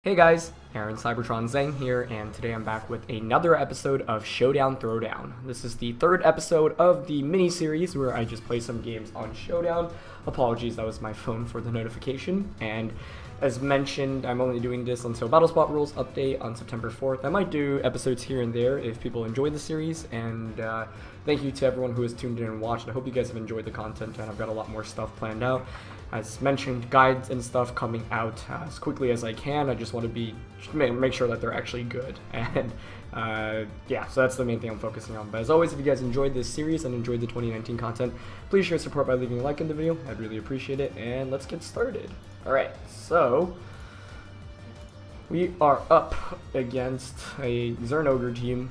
Hey guys, Aaron Cybertron Zhang here, and today I'm back with another episode of Showdown Throwdown. This is the third episode of the mini-series where I just play some games on Showdown. Apologies, that was my phone for the notification, and as mentioned, I'm only doing this until Battlespot Rules update on September 4th. I might do episodes here and there if people enjoy the series, and thank you to everyone who has tuned in and watched. I hope you guys have enjoyed the content, and I've got a lot more stuff planned out. As mentioned, guides and stuff coming out as quickly as I can. I just want to make sure that they're actually good, and yeah, so that's the main thing I'm focusing on. But as always, if you guys enjoyed this series and enjoyed the 2019 content, please show support by leaving a like in the video. I'd really appreciate it, and let's get started. Alright, so we are up against a Zern Ogre team,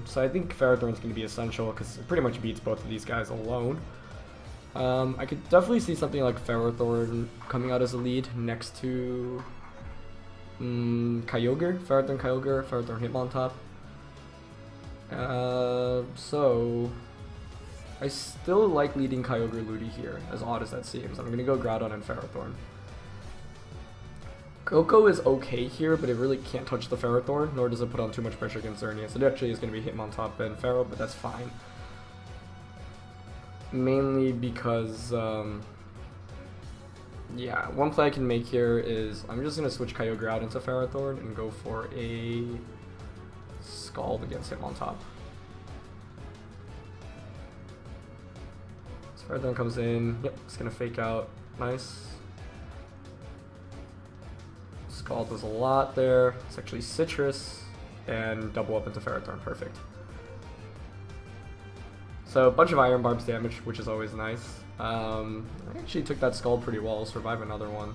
so I think Ferrothorn's going to be essential because it pretty much beats both of these guys alone. I could definitely see something like Ferrothorn coming out as a lead next to Kyogre, Ferrothorn Kyogre, Ferrothorn Hitmontop. So I still like leading Kyogre Ludi here, as odd as that seems. I'm gonna go Groudon and Ferrothorn. Koko is okay here, but it really can't touch the Ferrothorn, nor does it put on too much pressure against Xerneas. It actually is going to be Hitmontop and Ferro, but that's fine. Mainly because, yeah, one play I can make here is I'm just going to switch Kyogre out into Ferrothorn and go for a Scald against Hitmontop. So Ferrothorn comes in, yep, it's going to fake out, nice. Scald does a lot there. It's actually Citrus and double up into Ferrothorn. Perfect. So a bunch of Iron Barbs damage, which is always nice. I actually took that Scald pretty well. I'll survive another one.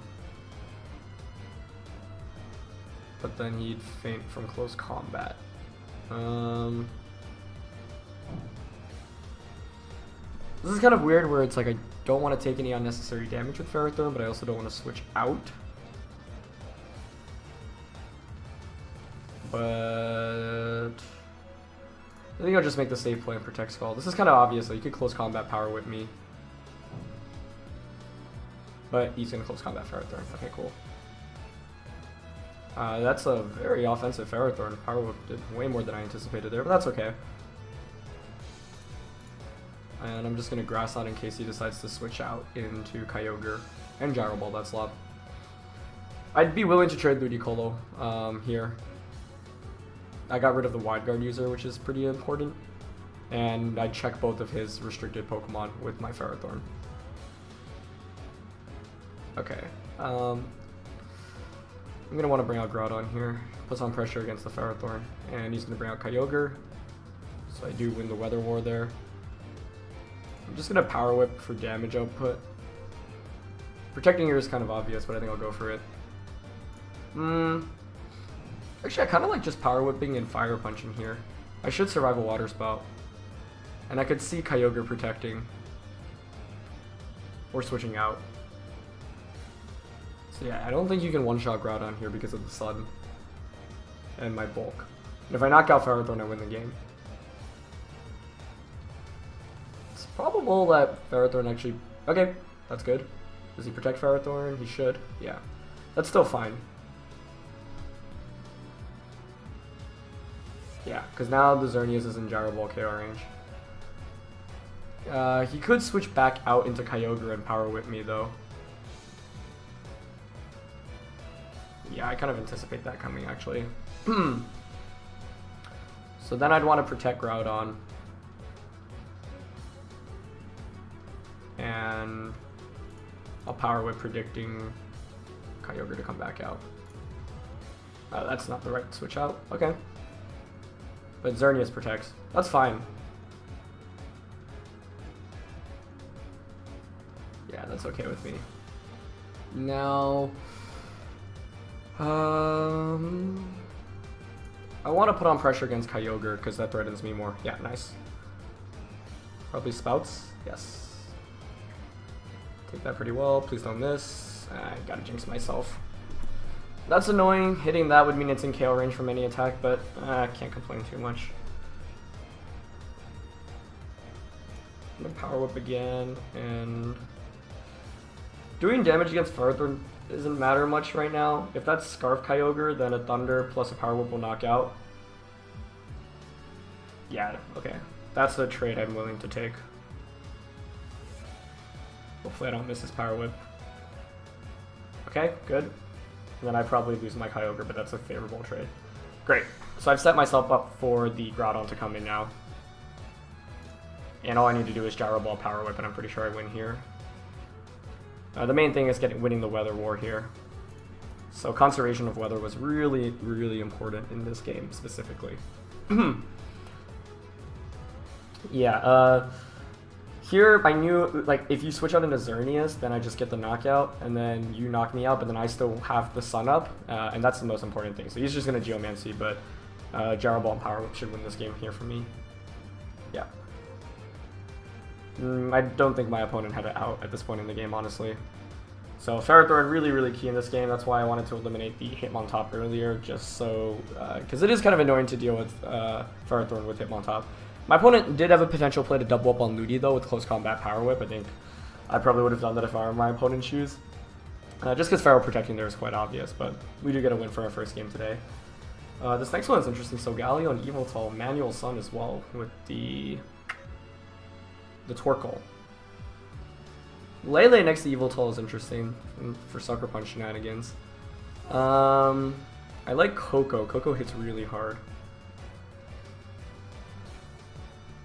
But then he'd faint from close combat. This is kind of weird where it's like I don't want to take any unnecessary damage with Ferrothorn, but I also don't want to switch out. But I think I'll just make the safe play and protect Scald. This is kind of obvious, so you could close combat Power Whip me. But he's going to close combat Ferrothorn. Okay, cool. That's a very offensive Ferrothorn. Power Whip did way more than I anticipated there, but that's okay. And I'm just going to Grass Knot in case he decides to switch out into Kyogre and Gyro Ball that slot. I'd be willing to trade Ludicolo here. I got rid of the Wide Guard user, which is pretty important, and I check both of his restricted Pokemon with my Ferrothorn. Okay, I'm going to want to bring out Groudon here, puts on pressure against the Ferrothorn, and he's going to bring out Kyogre, so I do win the Weather War there. I'm just going to Power Whip for damage output. Protecting here is kind of obvious, but I think I'll go for it. Actually, I kind of like just Power Whipping and Fire Punching here. I should survive a Water Spout. And I could see Kyogre protecting. Or switching out. So yeah, I don't think you can one-shot Groudon here because of the Sun. And my bulk. And if I knock out Ferrothorn, I win the game. It's probable that Ferrothorn actually... Okay, that's good. Does he protect Ferrothorn? He should. Yeah. That's still fine. Yeah, because now the Xerneas is in Gyro Ball KO range. He could switch back out into Kyogre and Power Whip me, though. Yeah, I kind of anticipate that coming, actually. So then I'd want to protect Groudon. And I'll Power Whip predicting Kyogre to come back out. That's not the right switch out. Okay. But Xerneas protects. That's fine. Yeah, that's okay with me. Now, I want to put on pressure against Kyogre because that threatens me more. Yeah, nice. Probably Spouts. Yes. Take that pretty well. Please don't miss. I gotta jinx myself. That's annoying. Hitting that would mean it's in KO range from any attack, but I can't complain too much. I'm gonna Power Whip again, and doing damage against Ferrothorn doesn't matter much right now. If that's Scarf Kyogre, then a Thunder plus a Power Whip will knock out. Yeah, okay. That's a trade I'm willing to take. Hopefully I don't miss his Power Whip. Okay, good. And then I probably lose my Kyogre, but that's a favorable trade. Great. So I've set myself up for the Groudon to come in now. And all I need to do is Gyro Ball, Power Whip, and I'm pretty sure I win here. The main thing is winning the Weather War here. So conservation of weather was really, really important in this game specifically. Yeah, here I knew, like, if you switch out into Xerneas, then I just get the knockout, and then you knock me out, but then I still have the Sun up, and that's the most important thing. So he's just going to Geomancy, but Gyro Ball and Power Whip should win this game here for me. Yeah. I don't think my opponent had it out at this point in the game, honestly. So Ferrothorn really, really key in this game. That's why I wanted to eliminate the Hitmontop earlier, just so, because it is kind of annoying to deal with Ferrothorn with Hitmontop. My opponent did have a potential play to double up on Ludi though with Close Combat Power Whip. I think I probably would have done that if I were in my opponent's shoes. Just because Ferro protecting there is quite obvious, but we do get a win for our first game today. This next one is interesting. So Galio and Yveltal, Manual Sun as well with the Torkoal. Lele next to Yveltal is interesting for Sucker Punch shenanigans. I like Koko. Koko hits really hard.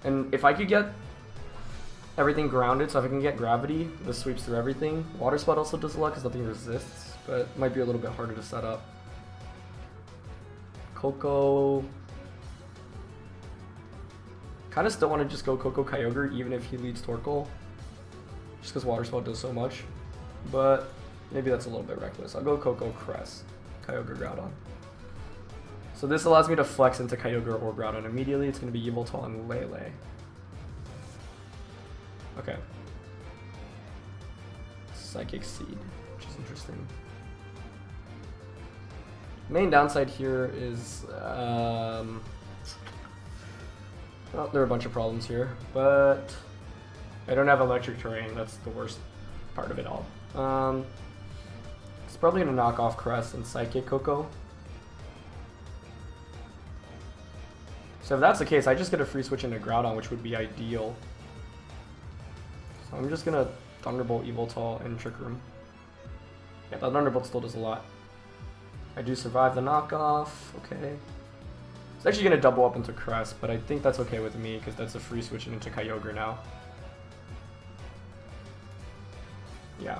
And if I could get everything grounded, so if I can get Gravity, this sweeps through everything. Water Spout also does a lot because nothing resists, but it might be a little bit harder to set up. Koko... Kind of still want to just go Koko Kyogre even if he leads Torkoal. Just because Water Spout does so much. But maybe that's a little bit reckless. I'll go Koko Cress, Kyogre Groudon. So this allows me to flex into Kyogre or Groudon immediately. It's going to be Yveltal and Lele. Okay. Psychic Seed, which is interesting. Main downside here is, well, there are a bunch of problems here, but I don't have electric terrain. That's the worst part of it all. It's probably going to knock off Cress and Psychic Koko. So if that's the case, I just get a free switch into Groudon, which would be ideal. So I'm just going to Thunderbolt, Yveltal, and Trick Room. Yeah, that Thunderbolt still does a lot. I do survive the knockoff, okay. It's actually going to double up into Cress, but I think that's okay with me, because that's a free switch into Kyogre now. Yeah.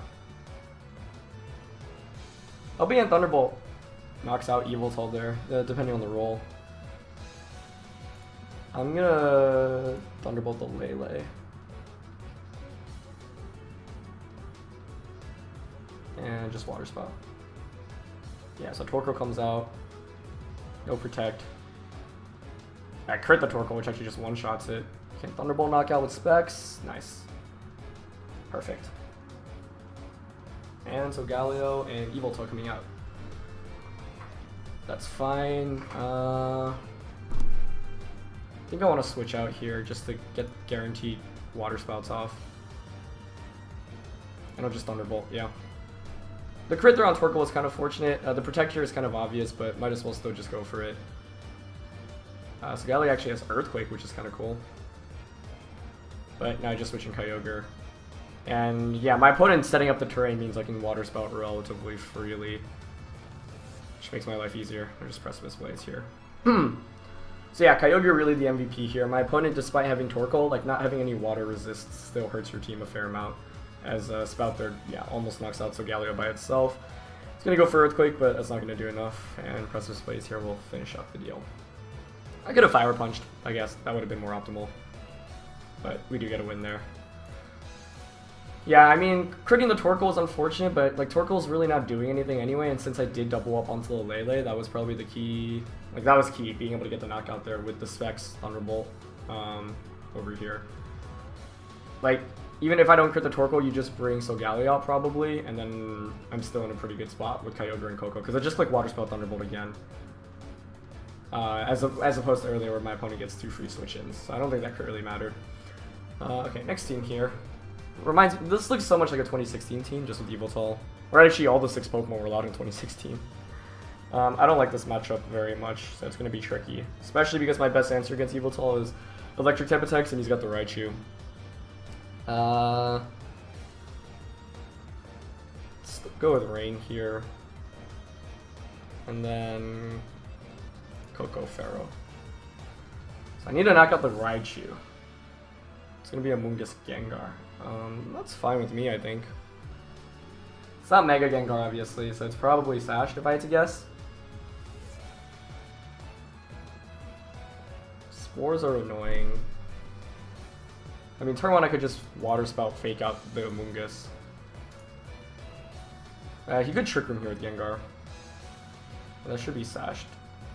Albeit Thunderbolt knocks out Yveltal there, depending on the roll. I'm gonna Thunderbolt the Lele. And just Water Spout. Yeah, so Torkoal comes out. No Protect. I crit the Torkoal, which actually just one-shots it. Okay, Thunderbolt knockout with Specs. Nice. Perfect. And so Galio and Yveltal coming out. That's fine. I think I want to switch out here just to get guaranteed Water Spouts off. And I'll just Thunderbolt, yeah. The crit there on Torkoal is kind of fortunate. The Protect here is kind of obvious, but might as well still just go for it. So Galio actually has Earthquake, which is kind of cool. But now just switching Kyogre. And yeah, my opponent setting up the terrain means I can Water Spout relatively freely. Which makes my life easier. I'll just Precipice Blaze here. So yeah, Kyogre really the MVP here. My opponent, despite having Torkoal, like not having any water resists, still hurts your team a fair amount. As Spout there, yeah, almost knocks out Galio by itself. It's going to go for Earthquake, but that's not going to do enough. And Precipice Blaze here will finish up the deal. I could have Fire Punched, I guess. That would have been more optimal. But we do get a win there. Yeah, I mean, critting the Torkoal is unfortunate, but like Torkoal's really not doing anything anyway, and since I did double up onto the Lele, that was probably the key. Like, that was key, being able to get the knockout there with the Specs Thunderbolt over here. Like, even if I don't crit the Torkoal, you just bring Solgaleo out probably, and then I'm still in a pretty good spot with Kyogre and Koko, because I just click Water Spout Thunderbolt again. As opposed to earlier where my opponent gets 2 free switch-ins, so I don't think that could really matter. Okay, next team here. This looks so much like a 2016 team, just with Yveltal Or actually, all the 6 Pokemon were allowed in 2016. I don't like this matchup very much, so it's going to be tricky. Especially because my best answer against Yveltal is Electric type attacks, and he's got the Raichu. Let's go with Rain here. And then Coco Pharaoh. So I need to knock out the Raichu. It's going to be a Mungus Gengar. That's fine with me, I think. It's not Mega Gengar, obviously, so it's probably Sashed if I had to guess. Spores are annoying. I mean, turn 1 I could just Water Spout fake out the Amoonguss. He could Trick Room here with Gengar. That should be Sashed.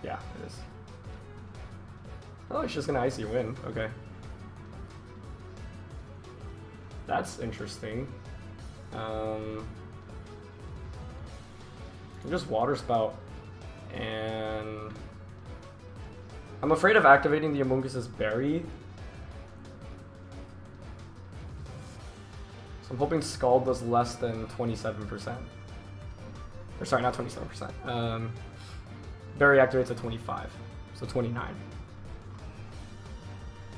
Yeah, it is. Oh, it's just gonna Icy Wind. Okay. That's interesting. Just Water Spout, and I'm afraid of activating the Amoonguss's Berry. So I'm hoping Scald does less than 27%. Or sorry, not 27%. Berry activates at 25, so 29.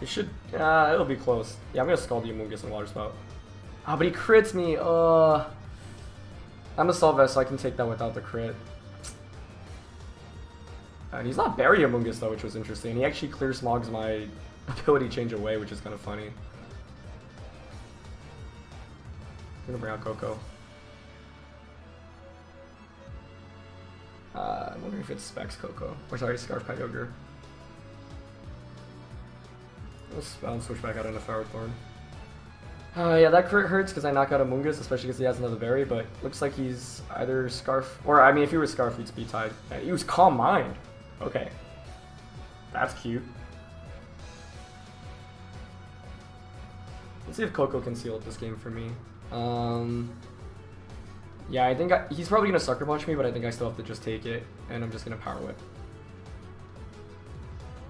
It should, it'll be close. Yeah, I'm gonna Scald the Amoonguss and Water Spout. Ah, but he crits me. I'm a Solvest, so I can take that without the crit. And he's not Berry Amoonguss though, which was interesting. He actually clear smogs my ability change away, which is kind of funny. I'm gonna bring out Coco. I'm wondering if it specs Coco. Or sorry, Scarf Kyogre. I'll switch back out into Ferrothorn. Yeah, that crit hurts because I knock out Amoonguss, especially because he has another berry, but looks like he's either Scarf, or I mean, if he was Scarf, he'd Speed Tide. He was Calm Mind. Okay. That's cute. Let's see if Coco can seal up this game for me. Yeah, I think he's probably going to Sucker Punch me, but I think I still have to just take it, and I'm just going to Power Whip.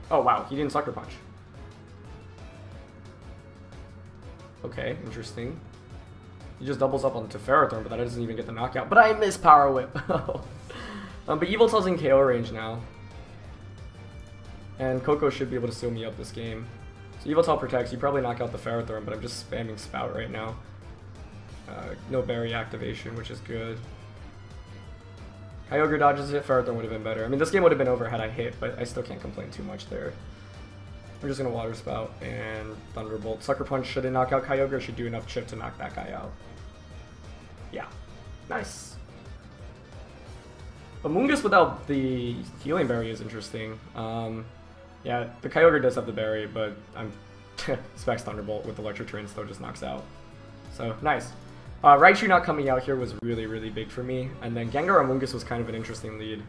Oh, wow, he didn't Sucker Punch. Okay, interesting. He just doubles up onto Ferrothorn, but that doesn't even get the knockout. But I miss Power Whip. But Yveltal's in KO range now. And Coco should be able to seal me up this game. So Yveltal protects. You probably knock out the Ferrothorn, but I'm just spamming Spout right now. No berry activation, which is good. Kyogre dodges it. Ferrothorn would have been better. I mean, this game would have been over had I hit, but I still can't complain too much there. We're just going to Water Spout and Thunderbolt. Sucker Punch shouldn't knock out Kyogre. Should do enough chip to knock that guy out. Yeah. Nice. Amoonguss without the Healing Berry is interesting. Yeah, the Kyogre does have the berry, but I'm Specs Thunderbolt with Electric Terrain still just knocks out. So, nice. Raichu not coming out here was really, really big for me. And then Gengar Amoonguss was kind of an interesting lead.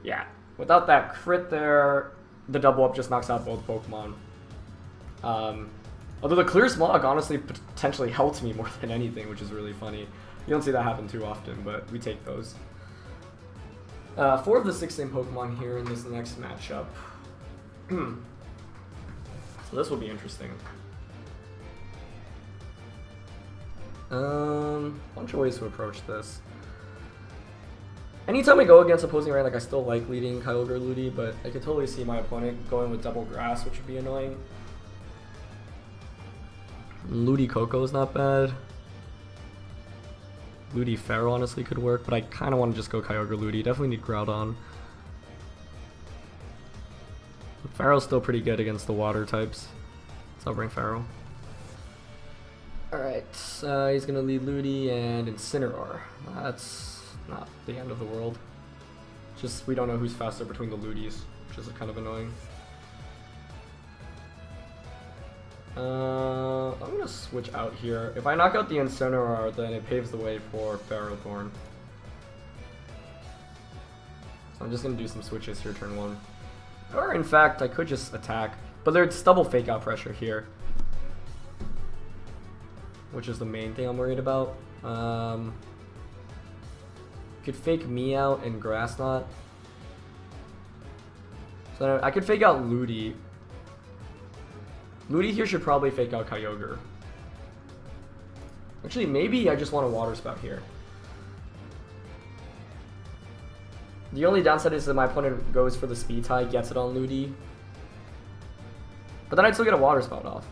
Yeah, without that crit there, the double up just knocks out both Pokemon. Although the Clear Smog honestly potentially helped me more than anything, which is really funny. You don't see that happen too often, but we take those. 4 of the 6 same Pokemon here in this next matchup. So this will be interesting. Bunch of ways to approach this. Anytime we go against opposing rank, like I still like leading Kyogre Ludi, but I could totally see my opponent going with Double Grass, which would be annoying. Ludi Coco is not bad. Ludi Pharaoh honestly could work, but I kind of want to just go Kyogre Ludi. Definitely need Groudon. Pharaoh's still pretty good against the water types, so I'll bring Pharaoh. Alright, he's going to lead Ludi and Incineroar. That's not the end of the world. Just we don't know who's faster between the Ludis, which is kind of annoying. I'm going to switch out here. If I knock out the Incineroar, then it paves the way for Ferrothorn. So I'm just going to do some switches here turn 1. Or in fact, I could just attack. But there's double Fake Out pressure here, which is the main thing I'm worried about. Could Fake me out and Grass Knot. So I could Fake out Ludi. Ludi here should probably Fake out Kyogre. Actually, maybe I just want a Water Spout here. The only downside is that my opponent goes for the speed tie, gets it on Ludi. But then I'd still get a water spout off.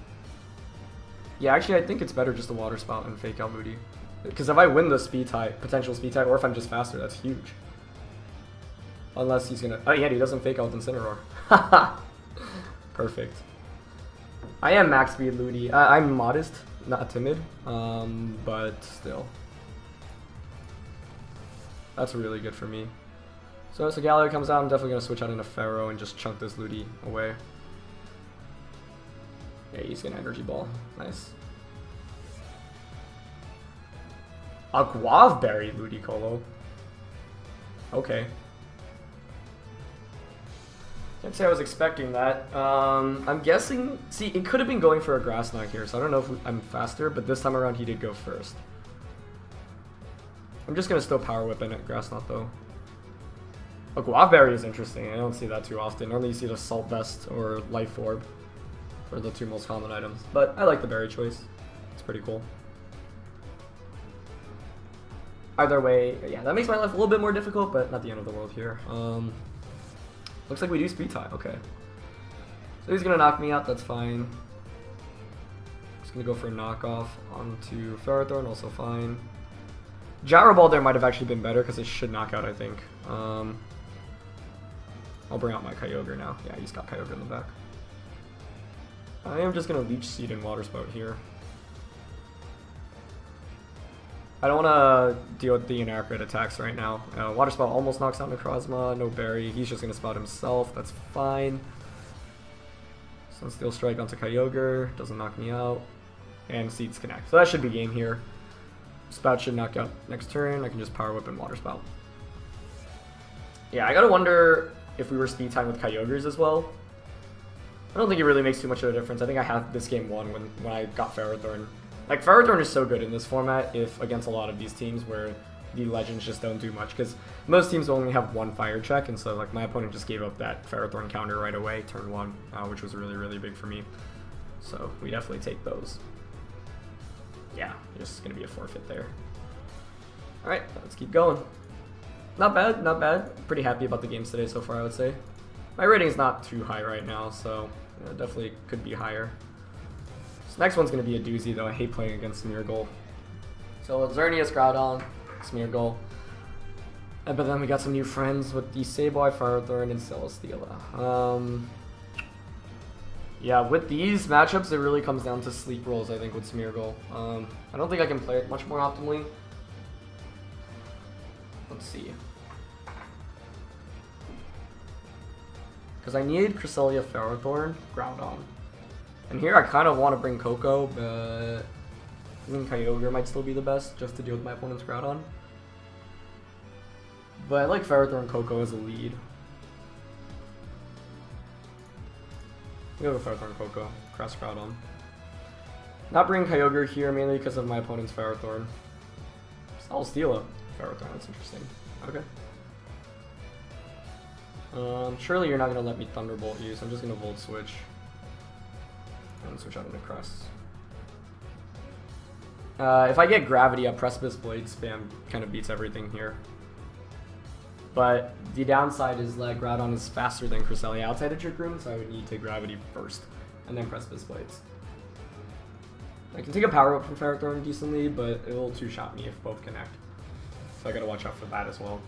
Yeah, actually I think it's better just to water spout and fake out Ludi. Because if I win the speed tie, potential speed tie, or if I'm just faster, that's huge. Unless he's gonna... Oh yeah, he doesn't fake out Incineroar. Haha! Perfect. I am max speed Ludi. I'm modest, not timid, but still. That's really good for me. So as the Galio comes out, I'm definitely going to switch out into Pharaoh and just chunk this Ludi away. Yeah, he's going to Energy Ball. Nice. A Guave Berry Ludicolo. Okay. Can't say I was expecting that. I'm guessing... See, it could have been going for a Grass Knot here, so I don't know if I'm faster, but this time around he did go first. I'm just going to still Power Whip in it, Grass Knot though. A Guave Berry is interesting. I don't see that too often. Normally you see the Salt Vest or Life Orb for the two most common items. But I like the berry choice. It's pretty cool. Either way, yeah, that makes my life a little bit more difficult, but not the end of the world here. Looks like we do speed tie, okay. So he's gonna knock me out, that's fine. Just gonna go for a knockoff onto Ferrothorn, also fine. Gyro Ball there might have actually been better because it should knock out, I think. I'll bring out my Kyogre now. Yeah, he's got Kyogre in the back. I am just gonna Leech Seed and Water Spout here. I don't want to deal with the inaccurate attacks right now. Water Spout almost knocks out Necrozma, no Berry. He's just going to spout himself, that's fine. Sunsteel Strike onto Kyogre, doesn't knock me out. And Seeds connect. So that should be game here. Spout should knock out next turn. I can just Power Whip and Water Spout. Yeah, I gotta wonder if we were speed time with Kyogres as well. I don't think it really makes too much of a difference. I think I had this game won when I got Ferrothorn. Like, Ferrothorn is so good in this format if against a lot of these teams where the Legends just don't do much, because most teams only have one Fire Check, and so like my opponent just gave up that Ferrothorn counter right away, turn 1, which was really, really big for me. So we definitely take those. Yeah, just gonna be a forfeit there. Alright, let's keep going. Not bad, not bad. Pretty happy about the games today so far, I would say. My rating's not too high right now, so you know, definitely could be higher. This next one's going to be a doozy, though. I hate playing against Smeargle. So, Xerneas, Groudon, Smeargle. But then we got some new friends with the Sableye, Ferrothorn, and Celesteela. Yeah, with these matchups, it really comes down to sleep rolls, I think, with Smeargle. I don't think I can play it much more optimally. Let's see. Because I need Cresselia, Ferrothorn, Groudon. And here I kind of want to bring Koko, but I think Kyogre might still be the best just to deal with my opponent's Groudon. But I like Ferrothorn Koko as a lead. We have a Ferrothorn Koko, Cross Groudon. Not bringing Kyogre here mainly because of my opponent's Ferrothorn. Celesteela, Ferrothorn, that's interesting. Okay. Surely you're not going to let me Thunderbolt you, so I'm just going to Volt Switch. And switch out into Crest. If I get Gravity up, Precipice Blade spam kind of beats everything here. But the downside is that Groudon is faster than Cresselia outside of Trick Room, so I would need to Gravity first, and then Precipice Blades. I can take a Power Up from Ferrothorn decently, but it will two-shot me if both connect. So I gotta watch out for that as well.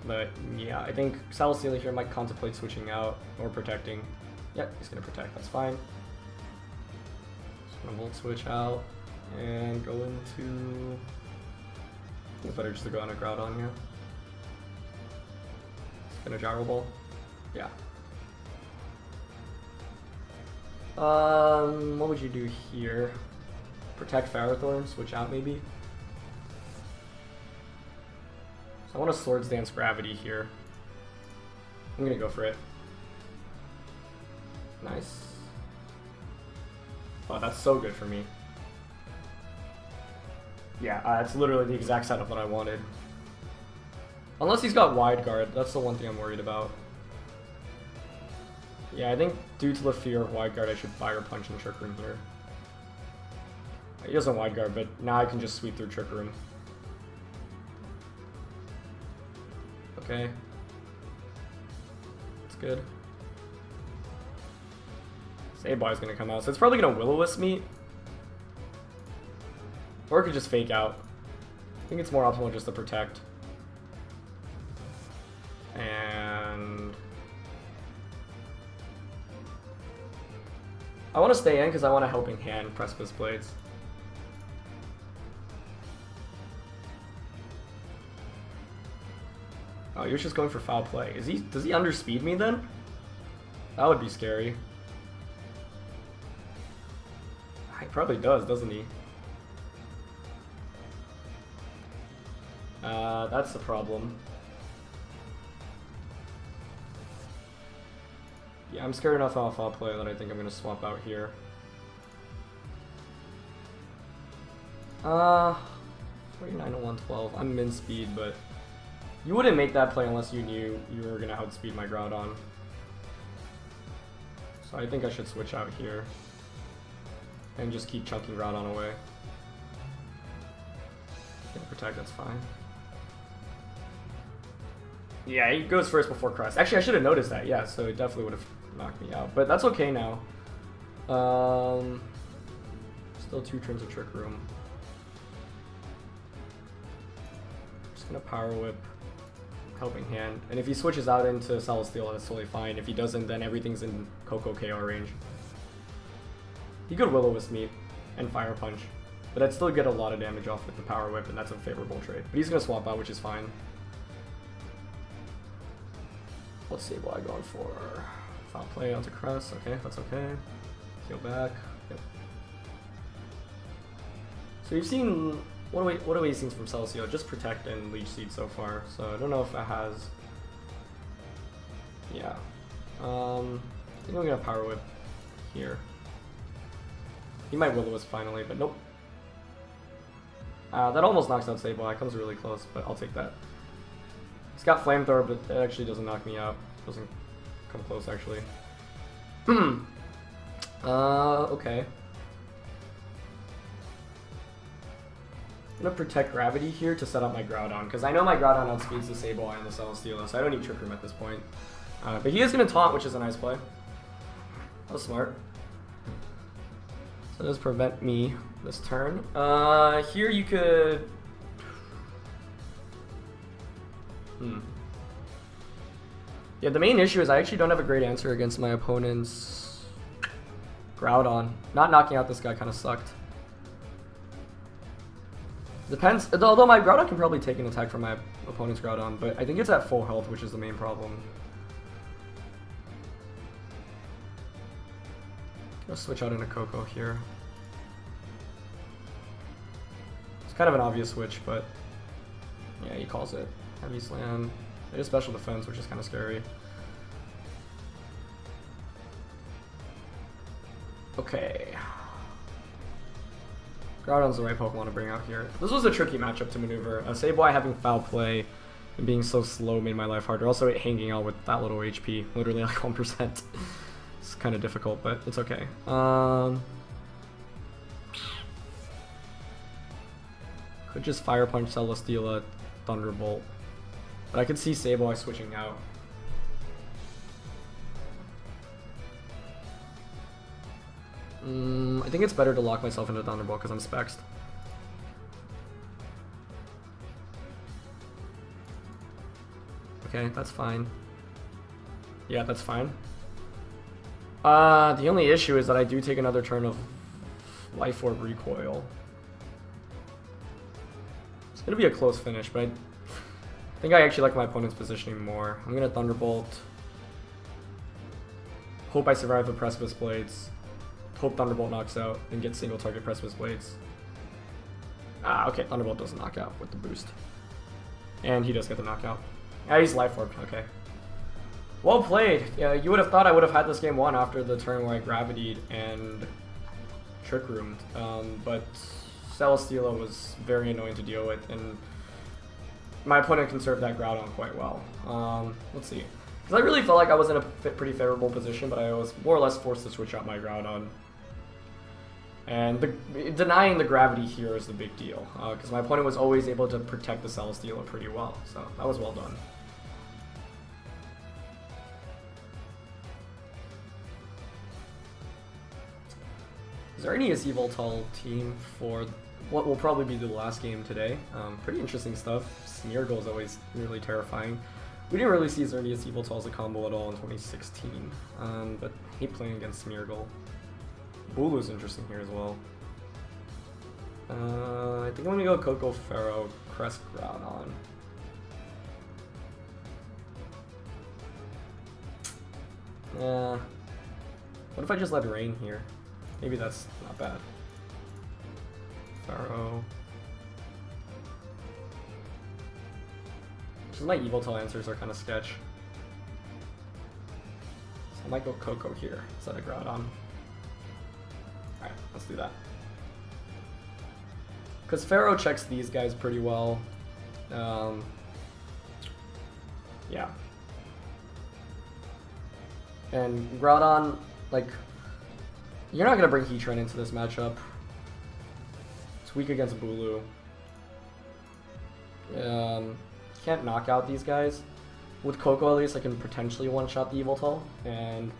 But yeah, I think Celesteela here might contemplate switching out or protecting. Yep, he's gonna protect, that's fine. Just gonna Volt Switch out and go into... It's better just to go on a Groudon here. Gonna Gyro Ball. Yeah. What would you do here? Protect Ferrothorn, switch out maybe? I want to Swords Dance Gravity here. I'm gonna go for it. Nice. Oh, that's so good for me. Yeah, it's literally the exact setup that I wanted. Unless he's got Wide Guard, that's the one thing I'm worried about. Yeah, I think due to the fear of Wide Guard, I should Fire Punch and Trick Room here. He doesn't Wide Guard, but now I can just sweep through Trick Room. Okay. That's good. Sableye is gonna come out, so it's probably gonna Will-O-Wisp me. Or it could just fake out. I think it's more optimal just to protect. And I want to stay in because I want a helping hand Precipice Blades. Oh, you're just going for foul play. Does he underspeed me then? That would be scary. He probably does, doesn't he? That's the problem. Yeah, I'm scared enough off foul play that I think I'm gonna swap out here. 49 to 112. I'm min speed, but you wouldn't make that play unless you knew you were gonna outspeed my Groudon. So I think I should switch out here and just keep chunking Groudon away. Gonna protect, that's fine. Yeah, he goes first before Crest. Actually, I should have noticed that, yeah, so it definitely would have knocked me out. But that's okay now. Still 2 turns of Trick Room. Just gonna Power Whip, Helping Hand. And if he switches out into Celesteela, that's totally fine. If he doesn't, then everything's in Koko KR range. He could Will-O-Wisp me and Fire Punch. But I'd still get a lot of damage off with the Power Whip, and that's a favorable trade. But he's gonna swap out, which is fine. Let's see what I'm going for. Foul play onto Crest. Okay, that's okay. Heal back. Yep. So you've seen what have we seen from Celesteela? Just Protect and Leech Seed so far. So I don't know if that has. Yeah. I think I'm gonna Power Whip here. He might Will-O-Wisp finally, but nope. That almost knocks out Sableye. Comes really close, but I'll take that. He's got Flamethrower, but it actually doesn't knock me out. Doesn't come close, actually. Okay. I'm gonna Protect Gravity here to set up my Groudon, because I know my Groudon outspeeds the Sableye and the Celesteela, so I don't need Trick Room at this point. But he is gonna Taunt, which is a nice play. That was smart. So it does prevent me this turn. Here you could... Yeah, the main issue is I actually don't have a great answer against my opponent's Groudon. Not knocking out this guy kind of sucked. Depends, although my Groudon can probably take an attack from my opponent's Groudon, but I think it's at full health, which is the main problem. I'll switch out into Koko here. It's kind of an obvious switch, but yeah, he calls it. Heavy Slam. It is Special Defense, which is kind of scary. Okay. Groudon's the right Pokemon to bring out here. This was a tricky matchup to maneuver. Sableye having foul play and being so slow made my life harder. Also, hanging out with that little HP, literally like 1%. It's kind of difficult, but it's okay. Could just Fire Punch Celesteela, Thunderbolt. But I could see Sableye switching out. I think it's better to lock myself into Thunderbolt because I'm spexed. Okay, that's fine. Yeah, that's fine. The only issue is that I do take another turn of Life Orb Recoil. It's gonna be a close finish, but I think I actually like my opponent's positioning more. I'm gonna Thunderbolt. Hope I survive the Precipice Blades. Hope Thunderbolt knocks out and get single target Precipice Blades. Okay, Thunderbolt doesn't knock out with the boost. And he does get the knockout. He's Life Orb, okay. Well played. Yeah, you would have thought I would have had this game won after the turn where I Gravitied and Trick Roomed. But Celesteela was very annoying to deal with, and my opponent conserved that Groudon quite well. Let's see. Because I really felt like I was in a pretty favorable position, but I was more or less forced to switch out my Groudon. And denying the gravity here is the big deal, because my opponent was always able to protect the Celesteela pretty well, so that was well done. Xerneas Yveltal team for what will probably be the last game today. Pretty interesting stuff. Smeargle is always really terrifying. We didn't really see Xerneas Yveltal as a combo at all in 2016, but I hate playing against Smeargle. Bulu's interesting here as well. I think I'm gonna go Koko, Pharaoh, Crest, Groudon. What if I just let Rain here? Maybe that's not bad. Pharaoh. Just my Yveltal answers are kind of sketch. So I might go Koko here instead of Groudon. Alright, let's do that. Because Pharaoh checks these guys pretty well. Yeah. And Groudon, like, you're not going to bring Heatran into this matchup. It's weak against Bulu. Can't knock out these guys. With Koko, at least, I can potentially one-shot the Yveltal, and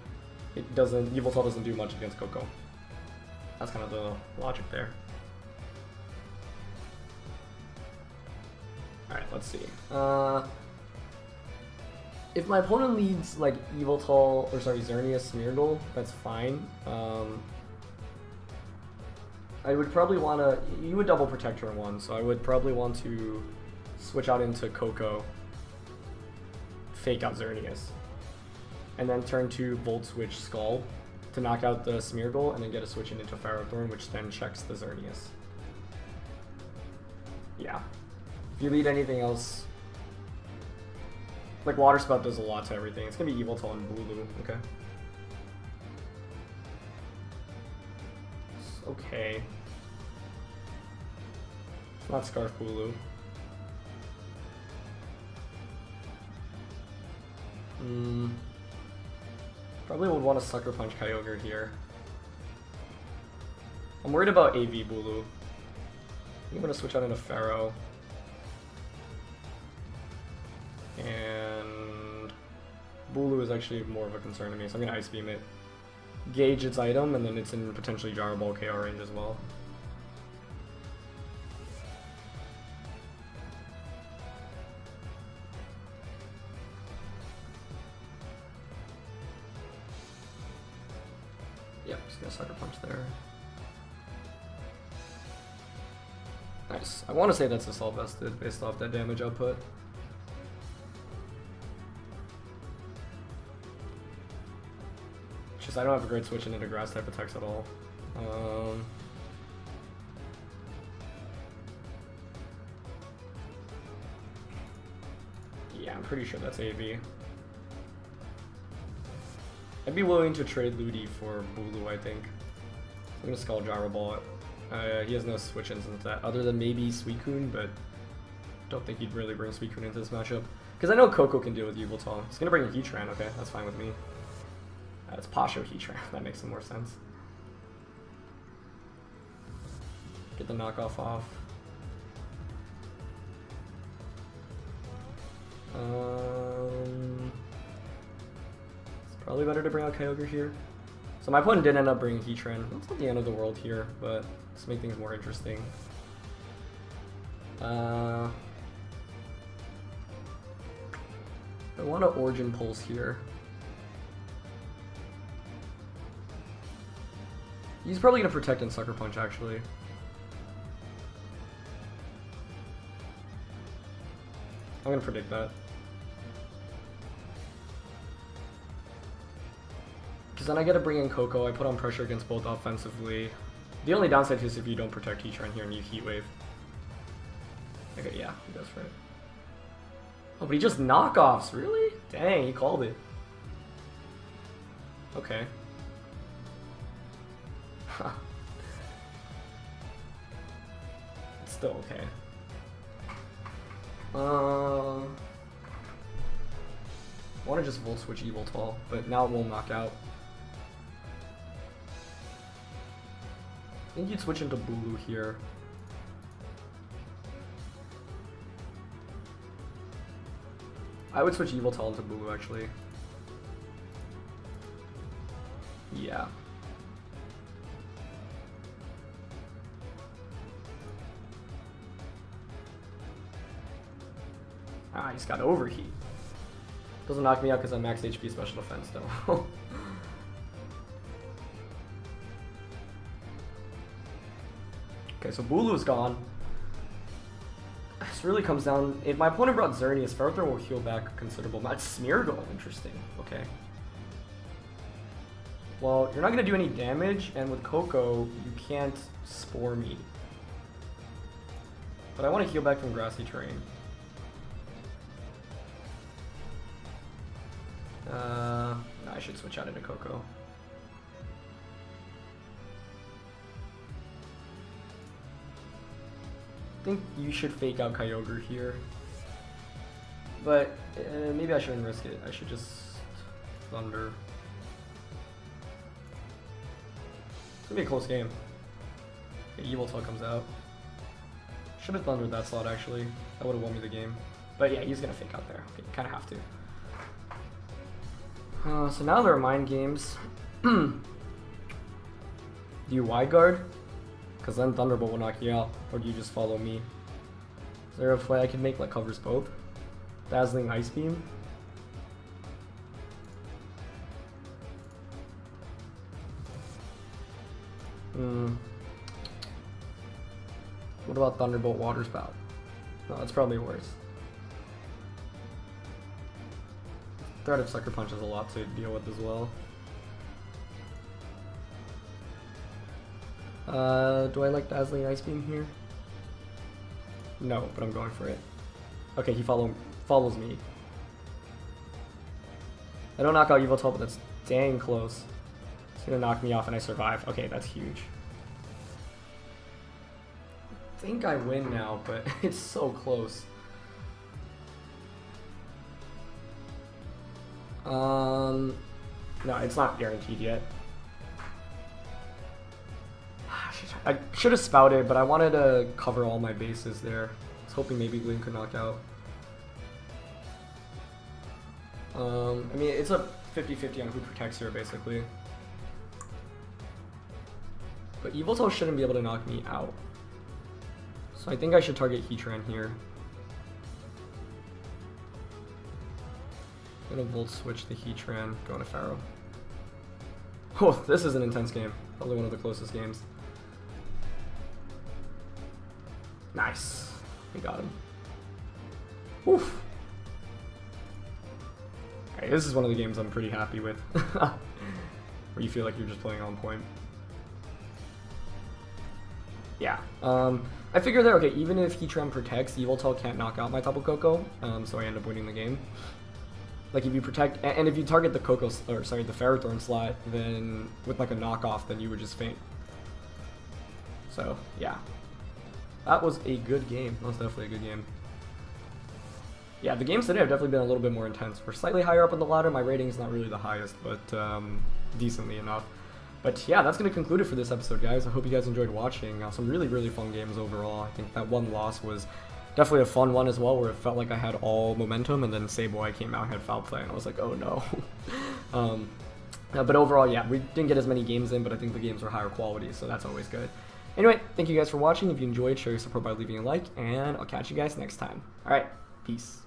Yveltal doesn't do much against Koko. That's kind of the logic there. Alright, let's see. If my opponent leads like Yveltal, or sorry, Xerneas Smeargle, that's fine. I would probably want to, you would double protect turn 1, so I would probably want to switch out into Koko, fake out Xerneas, and then turn 2 Volt Switch Skull to knock out the Smeargle, and then get a switch in into Ferrothorn, which then checks the Xerneas. Yeah. If you lead anything else, like Water Spout does a lot to everything. It's gonna be Yveltal and Bulu, okay. It's okay. It's not Scarf Bulu. Probably would want to Sucker Punch Kyogre here. I'm worried about AV Bulu. I'm gonna switch out into Pharaoh. And Bulu is actually more of a concern to me, so I'm gonna Ice Beam it. Gauge its item, and then it's in potentially Gyro Ball KO range as well. Yep, just gonna Sucker Punch there. Nice. I want to say that's Assault Vested based off that damage output. Just I don't have a great switch into Grass type attacks at all. Yeah, I'm pretty sure that's AV. I'd be willing to trade Ludi for Bulu, I think. I'm gonna Skull Gyro Ball it. He has no switch-ins into that, other than maybe Suicune, but don't think he'd really bring Suicune into this matchup. Because I know Koko can deal with Yveltal. He's gonna bring a Heatran, okay, that's fine with me. It's Pasho Heatran, that makes some more sense. Get the knockoff off. It's probably better to bring out Kyogre here. So my opponent did end up bringing Heatran. It's not the end of the world here, but let's make things more interesting. I want to Origin Pulse here. He's probably going to protect and Sucker Punch, actually. I'm going to predict that. Because then I get to bring in Koko, I put on pressure against both offensively. The only downside is if you don't protect Heatran here and you Heat Wave. Okay, yeah, he does right. Oh, but he just knockoffs, really? Dang, he called it. Okay. It's still okay. I want to just Volt Switch Yveltal, but now it won't knock out. I think you'd switch into Bulu here. I would switch Yveltal into Bulu, actually. Yeah. Ah, he's got overheat. Doesn't knock me out because I'm max HP special defense though. Okay, so Bulu's gone. This really comes down. If my opponent brought Xerneas, Ferrothorn will heal back a considerable amount. Smeargle, interesting. Okay. Well, you're not going to do any damage, and with Koko, you can't Spore me. But I want to heal back from grassy terrain. I should switch out into Koko. I think you should fake out Kyogre here. But maybe I shouldn't risk it. I should just Thunder. It's gonna be a close game. Okay, Yveltal comes out. Should have Thundered that slot actually. That would have won me the game. But yeah, he's gonna fake out there. Okay, kind of have to. So now there are mind games. Do you wide guard? Because then Thunderbolt will knock you out. Or do you just follow me? Is there a play I can make that covers both? Dazzling Ice Beam? What about Thunderbolt Water Spout? No, that's probably worse. Threat of Sucker Punch is a lot to deal with as well. Do I like Dazzling Ice Beam here? No, but I'm going for it. Okay, he follows me. I don't knock out Yveltal, but that's dang close. It's gonna knock me off and I survive. Okay, that's huge. I think I win now, but it's so close. No, it's not guaranteed yet. I should have spouted, but I wanted to cover all my bases there. I was hoping maybe Link could knock out. I mean, it's a 50-50 on who protects here, basically. But Yveltal shouldn't be able to knock me out. So I think I should target Heatran here. I'm gonna Volt Switch the Heatran, go into Pharaoh. Oh, this is an intense game. Probably one of the closest games. Nice. We got him. Oof. Okay, this is one of the games I'm pretty happy with. Where you feel like you're just playing on point. Yeah. I figured that, okay, even if Heatran protects, Yveltal can't knock out my Tapu Koko, so I end up winning the game. Like if you protect, and if you target the the Ferrothorn slot, then with like a knockoff, then you would just faint. So, yeah. That was a good game. That was definitely a good game. Yeah, the games today have definitely been a little bit more intense. We're slightly higher up on the ladder. My rating's not really the highest, but decently enough. But yeah, that's going to conclude it for this episode, guys. I hope you guys enjoyed watching. Some really, really fun games overall. I think that one loss was definitely a fun one as well, where it felt like I had all momentum, and then Sableye came out and had foul play, and I was like, oh no. But overall, yeah, we didn't get as many games in, but I think the games were higher quality, so that's always good. Anyway, thank you guys for watching. If you enjoyed, show your support by leaving a like, and I'll catch you guys next time. Alright, peace.